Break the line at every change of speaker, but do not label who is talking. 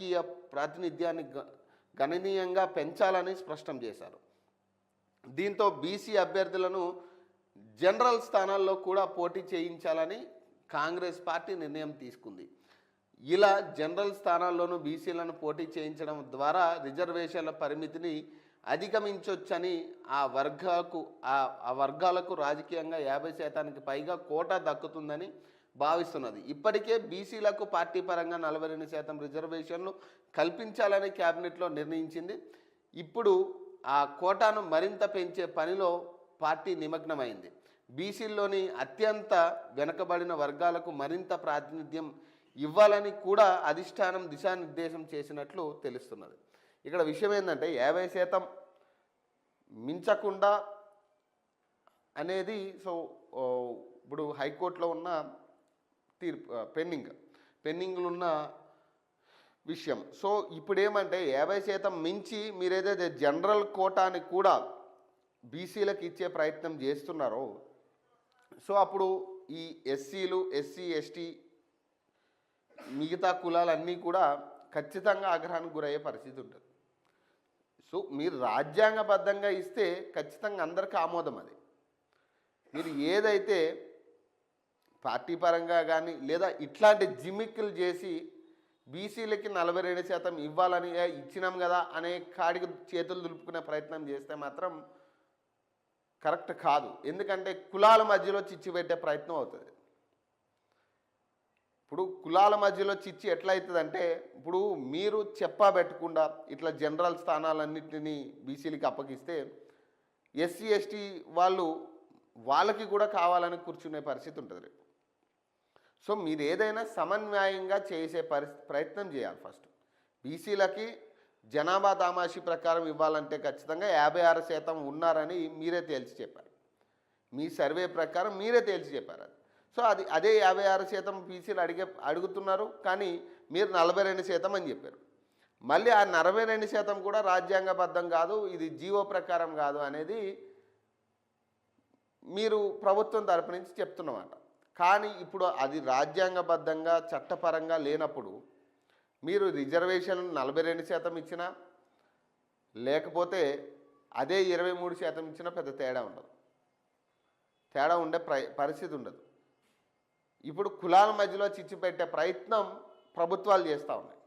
రాజకీయ ప్రాతినిధ్యాన్ని గణనీయంగా పెంచాలని స్పష్టం చేశారు. దీంతో బీసీ అభ్యర్థులను జనరల్ స్థానాల్లో కూడా పోటీ చేయించాలని కాంగ్రెస్ పార్టీ నిర్ణయం తీసుకుంది. ఇలా జనరల్ స్థానాల్లోనూ బీసీలను పోటీ చేయించడం ద్వారా రిజర్వేషన్ల పరిమితిని అధిగమించవచ్చని ఆ వర్గాలకు రాజకీయంగా 50% పైగా కోటా దక్కుతుందని భావిస్తున్నది. ఇప్పటికే బీసీలకు పార్టీ పరంగా 42% రిజర్వేషన్లు కల్పించాలని కేబినెట్లో నిర్ణయించింది. ఇప్పుడు ఆ కోటాను మరింత పెంచే పనిలో పార్టీ నిమగ్నమైంది. బీసీల్లోని అత్యంత వెనుకబడిన వర్గాలకు మరింత ప్రాతినిధ్యం ఇవ్వాలని కూడా అధిష్టానం దిశానిర్దేశం చేసినట్లు తెలుస్తున్నది. ఇక్కడ విషయం ఏంటంటే 50% మించకుండా అనేది ఇప్పుడు హైకోర్టులో ఉన్న తీర్పు పెండింగ్లు ఉన్న విషయం. ఇప్పుడు ఏమంటే 50% మించి మీరు ఏదైతే జనరల్ కోటాని కూడా బీసీలకు ఇచ్చే ప్రయత్నం చేస్తున్నారో అప్పుడు ఈ ఎస్సీలు, ఎస్సీ, ఎస్టీ, మిగతా కులాలన్నీ కూడా ఖచ్చితంగా ఆగ్రహానికి గురయ్యే పరిస్థితి ఉంటుంది. మీరు రాజ్యాంగబద్ధంగా ఇస్తే ఖచ్చితంగా అందరికీ ఆమోదం. అది మీరు ఏదైతే పార్టీ పరంగా కానీ లేదా ఇట్లాంటి జిమ్మిక్కులు చేసి బీసీలకి 42% ఇవ్వాలని ఇచ్చినాం కదా అనే కాడికి చేతులు దులుపుకునే ప్రయత్నం చేస్తే మాత్రం కరెక్ట్ కాదు. ఎందుకంటే కులాల మధ్యలో చిచ్చు పెట్టే ప్రయత్నం అవుతుంది. ఇప్పుడు కులాల మధ్యలో చిచ్చు ఎట్లా అవుతుందంటే, ఇప్పుడు మీరు చెప్పబెట్టకుండా ఇట్లా జనరల్ స్థానాలన్నింటినీ బీసీలకి అప్పగిస్తే ఎస్సీ, ఎస్టీ వాళ్ళకి కూడా కావాలని కూర్చునే పరిస్థితి ఉంటుంది రేపు. మీరు ఏదైనా సమన్వయంగా చేసే ప్రయత్నం చేయాలి. ఫస్ట్ బీసీలకి జనాభా దామాషి ప్రకారం ఇవ్వాలంటే ఖచ్చితంగా 56% ఉన్నారని మీరే తేల్చి చెప్పారు. మీ సర్వే ప్రకారం మీరే తేల్చి చెప్పారు. అది అదే 56% బీసీలు అడుగుతున్నారు, కానీ మీరు 42% అని చెప్పారు. మళ్ళీ ఆ 42% కూడా రాజ్యాంగబద్ధం కాదు, ఇది జీవో ప్రకారం కాదు అనేది మీరు ప్రభుత్వం తరపు నుంచి చెప్తున్నమాట. కానీ ఇప్పుడు అది రాజ్యాంగబద్ధంగా చట్టపరంగా లేనప్పుడు మీరు రిజర్వేషన్ 42% ఇచ్చినా లేకపోతే అదే 23% ఇచ్చినా పెద్ద తేడా ఉండే పరిస్థితి ఉండదు. ఇప్పుడు కులాల మధ్యలో చిచ్చు పెట్టే ప్రయత్నం ప్రభుత్వాలు చేస్తూ ఉన్నాయి.